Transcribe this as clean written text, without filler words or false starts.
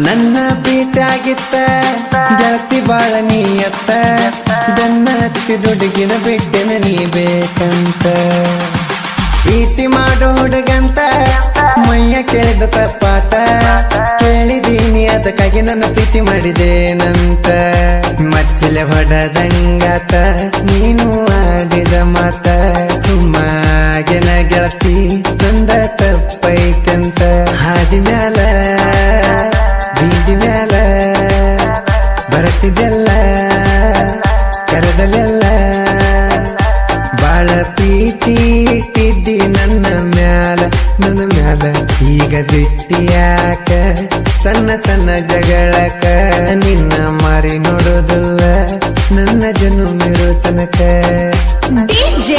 ನನ್ನ ಪ್ರೀತಿಯಾಗಿತ್ತ ಗೆಳತಿ ಬಾಳ ನೀಯತ್ತ ಬೆನ್ನ ಹತ್ತಿ ದುಡುಗಿನ ಬಿಟ್ಟಿನ ನೀ ಬೇಕಂತ ಪ್ರೀತಿ ಮಾಡೋ ಹುಡುಗಂತ ಮೈಯ ಕೇಳಿದ ತಪ್ಪಾತ ಕೇಳಿದೀನಿ ಅದಕ್ಕಾಗಿ ನನ್ನ ಪ್ರೀತಿ ಮಾಡಿದೇನಂತ ಮಚ್ಚಲೆ ಹೊಡದಂಗಾತ ನೀನು ಆಡಿದ ಮಾತ ಸುಮ್ಮಾಗೆನ ಗೆಳತಿ ನಂದ ತಪ್ಪೈತಂತ ಹಾದಿ ಮ್ಯಾಲ ಬೀದಿ ಮ್ಯಾಲ ಬರ್ತಿದ್ದೆಲ್ಲ ಕರೆದಲೆಲ್ಲ ಬಾಳ ಪ್ರೀತಿ ಇಟ್ಟಿದ್ದಿ ನನ್ನ ಮ್ಯಾಲ ಈಗ ಬಿಟ್ಟಿಯಾಕ ಸಣ್ಣ ಸಣ್ಣ ಜಗಳಕ ನಿನ್ನ ಮಾರಿ ನೋಡೋದಿಲ್ಲ ನನ್ನ ಜನುಮಿರೋ ತನಕ DJ